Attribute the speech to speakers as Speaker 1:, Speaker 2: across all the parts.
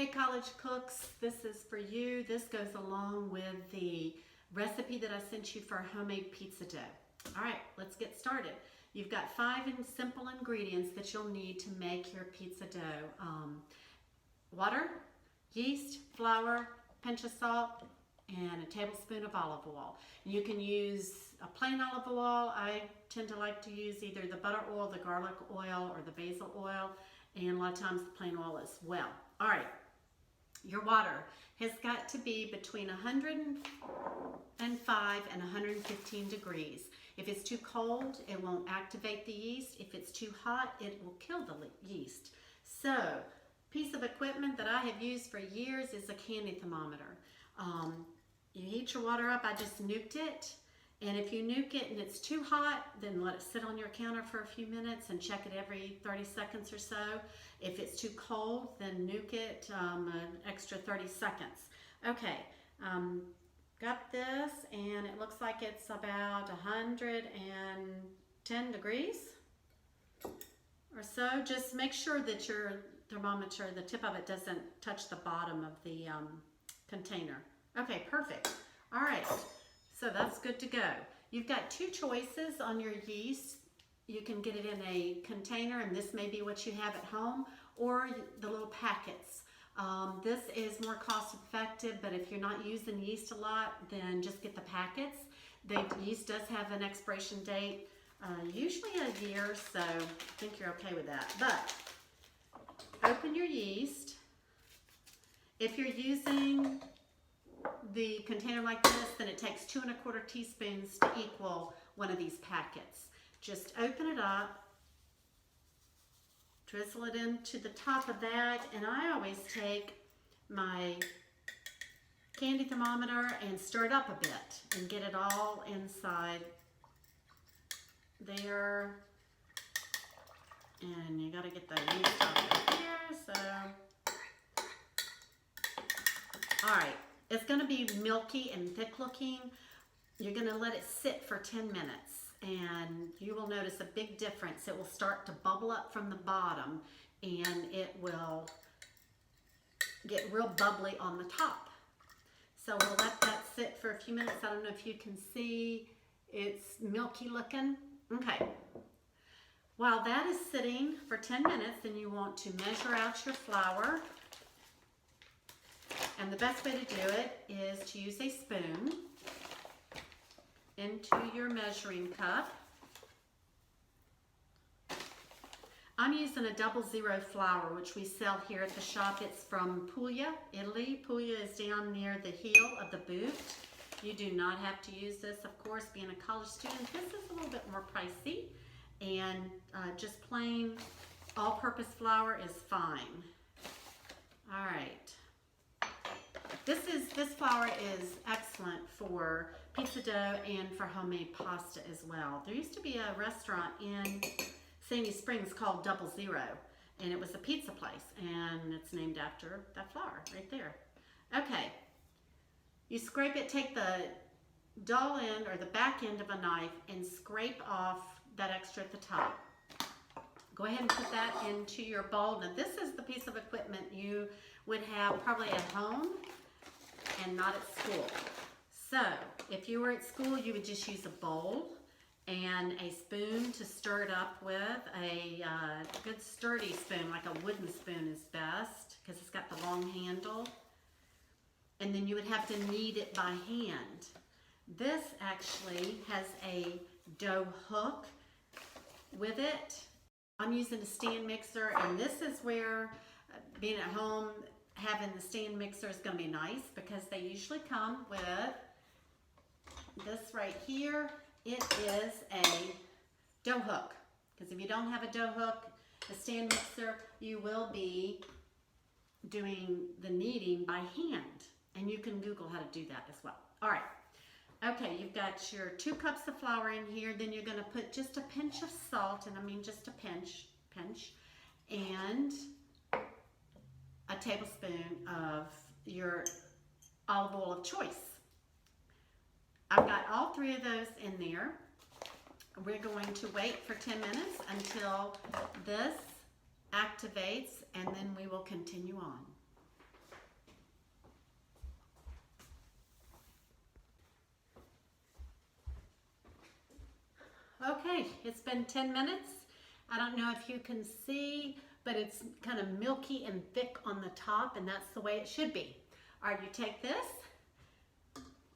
Speaker 1: Hey college cooks, this is for you. This goes along with the recipe that I sent you for homemade pizza dough. All right, let's get started. You've got 5 simple ingredients that you'll need to make your pizza dough. Water, yeast, flour, pinch of salt, and a tablespoon of olive oil. You can use a plain olive oil. I tend to like to use either the butter oil, the garlic oil, or the basil oil, and a lot of times the plain oil as well. All right, your water has got to be between 105 and 115 degrees. If it's too cold, it won't activate the yeast. If it's too hot, it will kill the yeast. So, piece of equipment that I have used for years is a candy thermometer. You heat your water up. I just nuked it. And if you nuke it and it's too hot, then let it sit on your counter for a few minutes and check it every 30 seconds or so. If it's too cold, then nuke it an extra 30 seconds. Okay, got this, and it looks like it's about 110 degrees or so. Just make sure that your thermometer, the tip of it doesn't touch the bottom of the container. Okay, perfect. All right. So that's good to go. You've got 2 choices on your yeast. You can get it in a container, and this may be what you have at home, or the little packets. This is more cost effective, but if you're not using yeast a lot, then just get the packets. The yeast does have an expiration date, usually a year, so I think you're okay with that. But open your yeast. If you're using the container like this, then it takes 2 1/4 teaspoons to equal one of these packets. Just open it up, drizzle it into the top of that, and I always take my candy thermometer and stir it up a bit and get it all inside there. And you gotta get the yeast off of here, so. All right. It's going to be milky and thick looking. You're going to let it sit for 10 minutes and you will notice a big difference. It will start to bubble up from the bottom and it will get real bubbly on the top. So we'll let that sit for a few minutes. I don't know if you can see, it's milky looking. Okay. While that is sitting for 10 minutes, then you want to measure out your flour. And the best way to do it is to use a spoon into your measuring cup. I'm using a 00 flour, which we sell here at the shop. It's from Puglia, Italy. Puglia is down near the heel of the boot. You do not have to use this, of course, being a college student. This is a little bit more pricey, and just plain all-purpose flour is fine. All right. This flour is excellent for pizza dough and for homemade pasta as well. There used to be a restaurant in Sandy Springs called 00, and it was a pizza place, and it's named after that flour right there. Okay, you scrape it, take the dull end or the back end of a knife and scrape off that extra at the top. Go ahead and put that into your bowl. Now this is the piece of equipment you would have probably at home and not at school. So if you were at school, you would just use a bowl and a spoon to stir it up with. A good sturdy spoon, like a wooden spoon is best because it's got the long handle. And then you would have to knead it by hand. This actually has a dough hook with it. I'm using a stand mixer, and this is where being at home, having the stand mixer is going to be nice because they usually come with this right here. It is a dough hook, because if you don't have a dough hook, a stand mixer, you will be doing the kneading by hand, and you can Google how to do that as well. All right. Okay, you've got your 2 cups of flour in here. Then you're going to put just a pinch of salt, and I mean just a pinch, and a tablespoon of your olive oil of choice. I've got all 3 of those in there. We're going to wait for 10 minutes until this activates, and then we will continue on. Okay, it's been 10 minutes. I don't know if you can see, but it's kind of milky and thick on the top, and that's the way it should be. All right, you take this,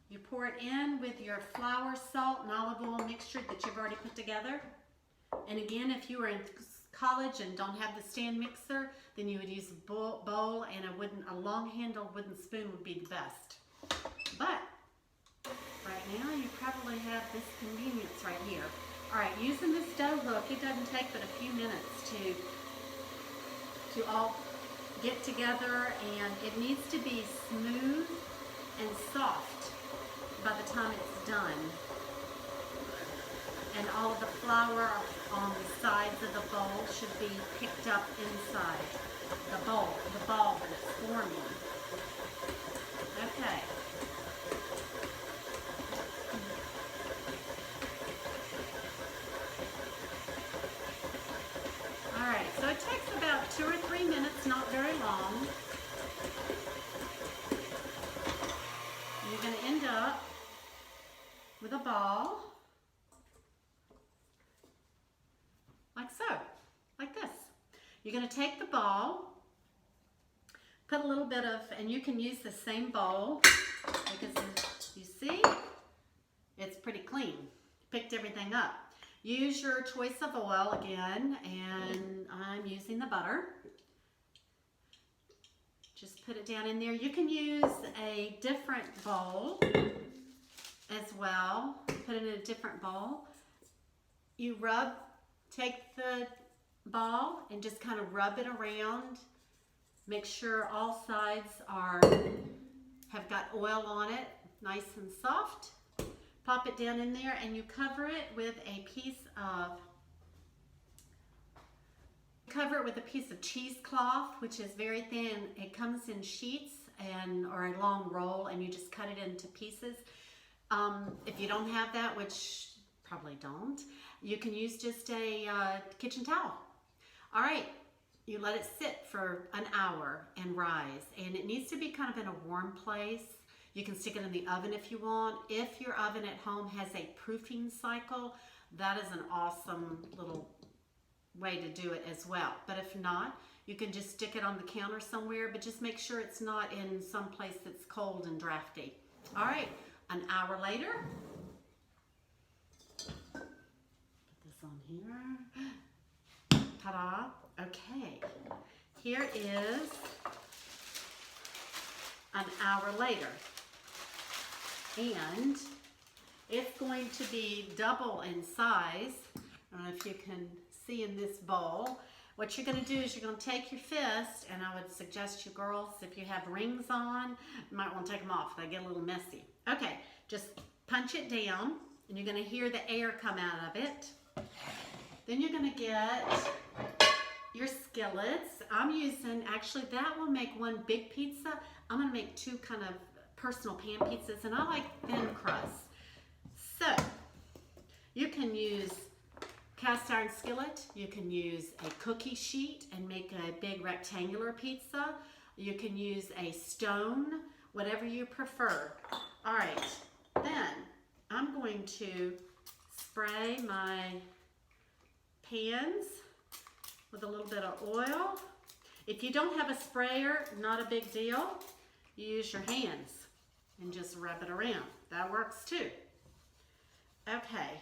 Speaker 1: you pour it in with your flour, salt, and olive oil mixture that you've already put together. And again, if you were in college and don't have the stand mixer, then you would use a bowl and a long-handled wooden spoon would be the best. But right now, you probably have this convenience right here. All right, using this dough hook, it doesn't take but a few minutes to all get together, and it needs to be smooth and soft by the time it's done. And all of the flour on the sides of the bowl should be picked up inside the bowl, the ball that it's forming. Okay. All right, so it takes about 2 or 3 minutes, not very long. You're going to end up with a ball. Like so, like this. You're going to take the ball, put a little bit of, and you can use the same bowl because you see, it's pretty clean. Picked everything up. Use your choice of oil again, and I'm using the butter. Just put it down in there. You can use a different bowl as well. Put it in a different bowl. You take the ball and just kind of rub it around. Make sure all sides have got oil on it, nice and soft. Pop it down in there and you cover it with a piece of cheesecloth, which is very thin. It comes in sheets or a long roll, and you just cut it into pieces. If you don't have that, which probably don't, you can use just a kitchen towel. All right, you let it sit for an hour and rise, and it needs to be kind of in a warm place. You can stick it in the oven if you want. If your oven at home has a proofing cycle, that is an awesome little way to do it as well. But if not, you can just stick it on the counter somewhere, but just make sure it's not in some place that's cold and drafty. All right, an hour later, put this on here. Ta-da. Okay, here is an hour later. And it's going to be double in size. I don't know if you can see in this bowl. What you're going to do is you're going to take your fist, and I would suggest you girls, if you have rings on, you might want to take them off. They get a little messy. Okay, just punch it down, and you're going to hear the air come out of it. Then you're going to get your skillets. I'm using, actually that will make one big pizza. I'm going to make two kind of personal pan pizzas, and I like thin crust. So you can use cast iron skillet, you can use a cookie sheet and make a big rectangular pizza. You can use a stone, whatever you prefer. All right, then I'm going to spray my pans with a little bit of oil. If you don't have a sprayer, not a big deal. You use your hands and just rub it around. That works too. Okay.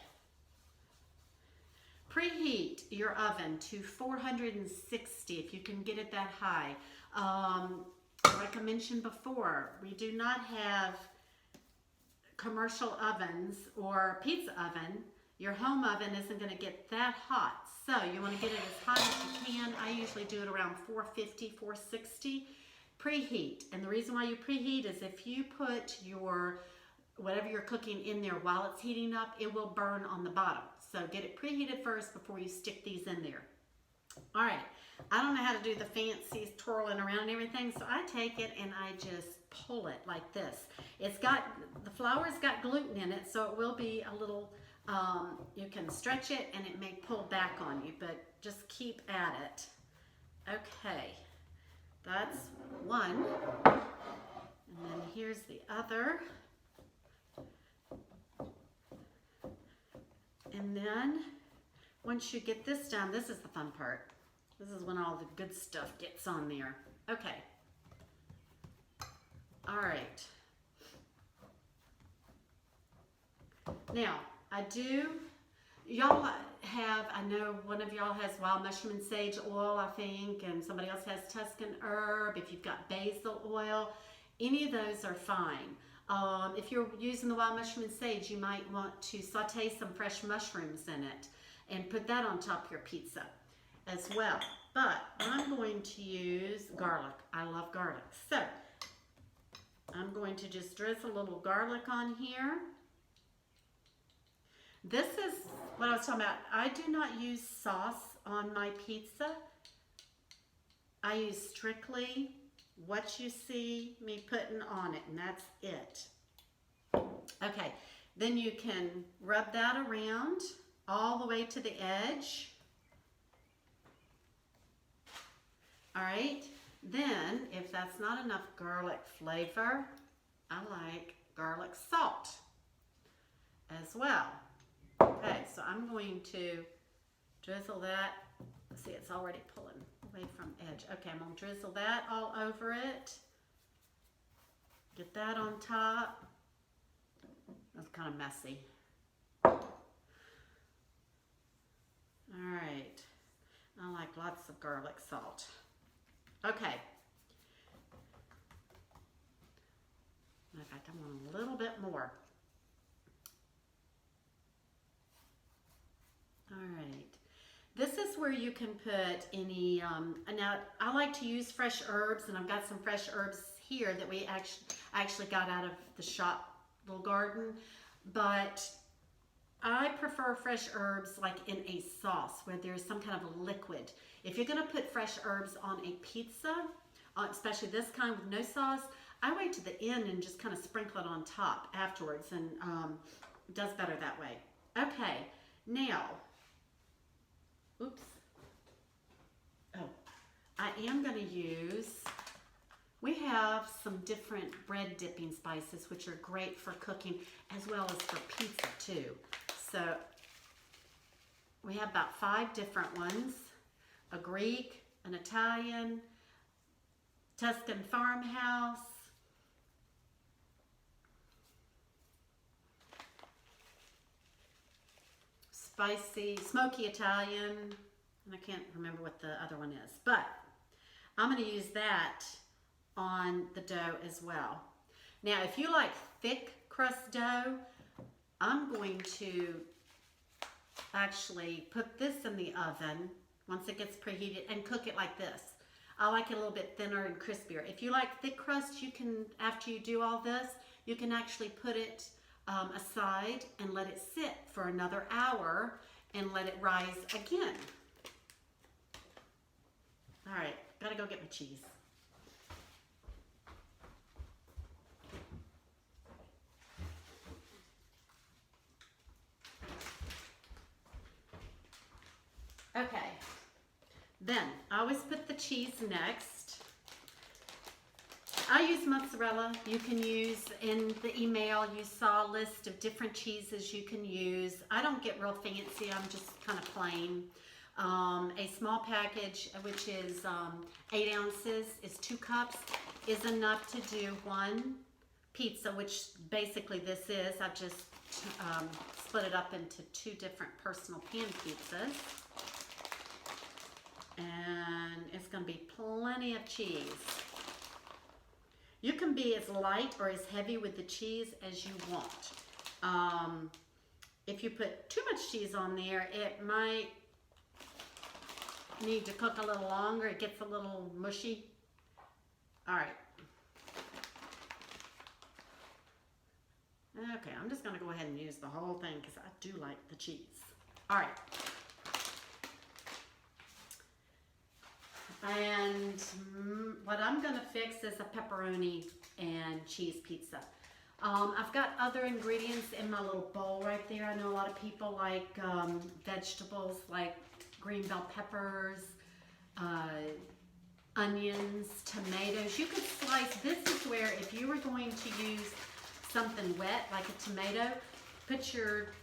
Speaker 1: Preheat your oven to 460 if you can get it that high. Like I mentioned before, we do not have commercial ovens or pizza oven. Your home oven isn't going to get that hot. So you want to get it as hot as you can. I usually do it around 450, 460. Preheat. And the reason why you preheat is if you put whatever you're cooking in there while it's heating up, it will burn on the bottom. So get it preheated first before you stick these in there. All right, I don't know how to do the fancy twirling around and everything, so I take it and I just pull it like this. The flour's got gluten in it, so it will be a little, you can stretch it and it may pull back on you, but just keep at it. Okay, that's one. And then here's the other. And then once you get this done, this is the fun part. This is when all the good stuff gets on there. Okay. All right. Now, y'all have, I know one of y'all has wild mushroom and sage oil, I think, and somebody else has Tuscan herb. If you've got basil oil, any of those are fine. If you're using the wild mushroom and sage, you might want to saute some fresh mushrooms in it and put that on top of your pizza as well. But I'm going to use garlic. I love garlic. So I'm going to just drizzle a little garlic on here. This is what I was talking about. I do not use sauce on my pizza. I use strictly what you see me putting on it, and that's it. Okay, then you can rub that around all the way to the edge. All right, then if that's not enough garlic flavor, I like garlic salt as well. Okay, so I'm going to drizzle that. See, it's already pulling away from edge. Okay, I'm going to drizzle that all over it. Get that on top. That's kind of messy. All right. I like lots of garlic salt. Okay. In fact, I want a little bit more. All right. This is where you can put any, now I like to use fresh herbs, and I've got some fresh herbs here that we actually got out of the shop, little garden, but I prefer fresh herbs like in a sauce where there's some kind of a liquid. If you're gonna put fresh herbs on a pizza, especially this kind with no sauce, I wait to the end and just kind of sprinkle it on top afterwards, and it does better that way. Okay, now, oops. Oh, I am going to use, we have some different bread dipping spices which are great for cooking as well as for pizza too. So we have about 5 different ones: a Greek, an Italian, Tuscan farmhouse, spicy, smoky Italian, and I can't remember what the other one is, but I'm going to use that on the dough as well. Now, if you like thick crust dough, I'm going to actually put this in the oven once it gets preheated and cook it like this. I like it a little bit thinner and crispier. If you like thick crust, you can, after you do all this, you can actually put it aside and let it sit for another hour and let it rise again. All right, gotta go get my cheese. Okay, then I always put the cheese next. I use mozzarella. You can use, in the email you saw a list of different cheeses you can use. I don't get real fancy, I'm just kind of plain. A small package, which is 8 ounces, is 2 cups, is enough to do 1 pizza, which basically this is. I've just split it up into 2 different personal pan pizzas. And it's going to be plenty of cheese. You can be as light or as heavy with the cheese as you want. If you put too much cheese on there, it might need to cook a little longer. It gets a little mushy. All right. Okay, I'm just going to go ahead and use the whole thing because I do like the cheese. All right. And what I'm going to fix is a pepperoni and cheese pizza. I've got other ingredients in my little bowl right there. I know a lot of people like vegetables like green bell peppers, onions, tomatoes. You could slice, this is where if you were going to use something wet like a tomato, put your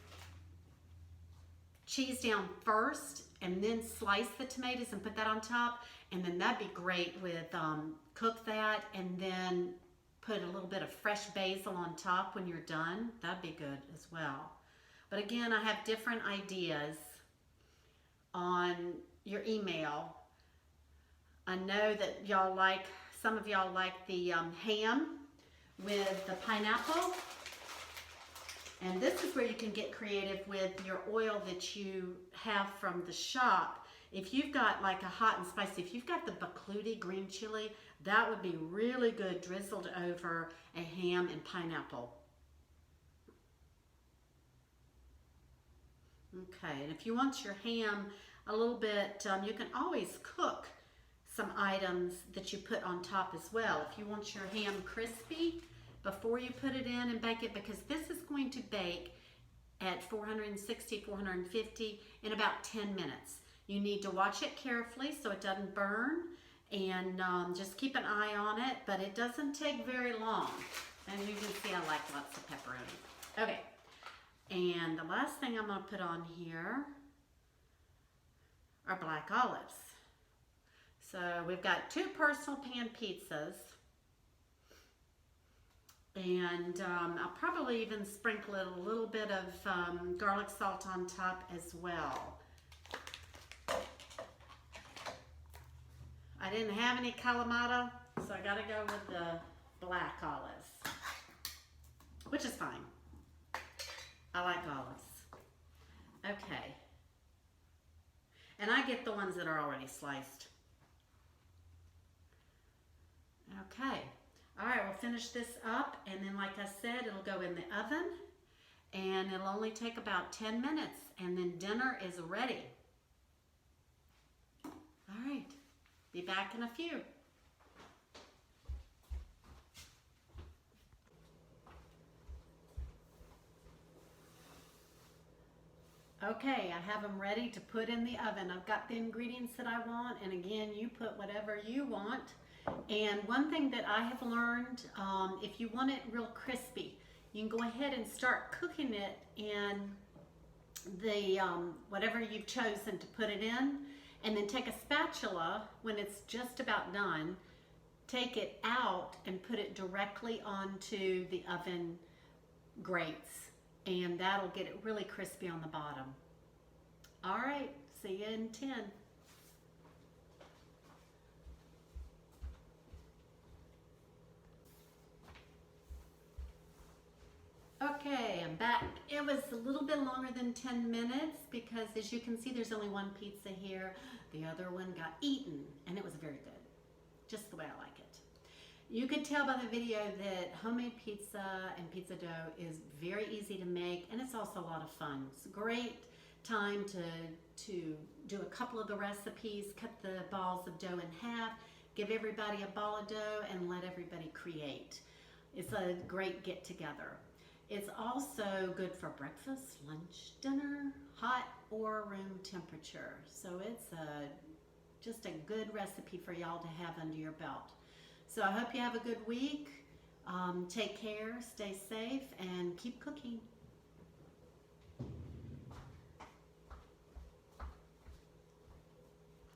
Speaker 1: cheese down first and then slice the tomatoes and put that on top. And then that'd be great with, cook that and then put a little bit of fresh basil on top when you're done. That'd be good as well. But again, I have different ideas on your email. I know that y'all like, some of y'all like the ham with the pineapple. And this is where you can get creative with your oil that you have from the shop. If you've got like a hot and spicy, if you've got the Bacluti green chili, that would be really good drizzled over a ham and pineapple. Okay, and if you want your ham a little bit, you can always cook some items that you put on top as well. If you want your ham crispy before you put it in and bake it, because this is going to bake at 460, 450 in about 10 minutes. You need to watch it carefully so it doesn't burn, and just keep an eye on it, but it doesn't take very long. And you can see I like lots of pepperoni. Okay, and the last thing I'm gonna put on here are black olives. So we've got 2 personal pan pizzas, and I'll probably even sprinkle a little bit of garlic salt on top as well. I didn't have any Kalamata, so I gotta go with the black olives, which is fine. I like olives. Okay. And I get the ones that are already sliced. Okay. All right, we'll finish this up, and then like I said, it'll go in the oven, and it'll only take about 10 minutes, and then dinner is ready. All right. Be back in a few. Okay, I have them ready to put in the oven. I've got the ingredients that I want, and again, you put whatever you want. And one thing that I have learned, if you want it real crispy, you can go ahead and start cooking it in the whatever you've chosen to put it in, and then take a spatula when it's just about done, take it out and put it directly onto the oven grates, and that'll get it really crispy on the bottom. All right, see you in 10. Okay, I'm back. It was a little bit longer than 10 minutes because, as you can see, there's only one pizza here. The other one got eaten, and it was very good, just the way I like it. You could tell by the video that homemade pizza and pizza dough is very easy to make, and it's also a lot of fun. It's a great time to do a couple of the recipes, cut the balls of dough in half, give everybody a ball of dough, and let everybody create. It's a great get-together. It's also good for breakfast, lunch, dinner, hot or room temperature. So it's just a good recipe for y'all to have under your belt. So I hope you have a good week. Take care, stay safe, and keep cooking.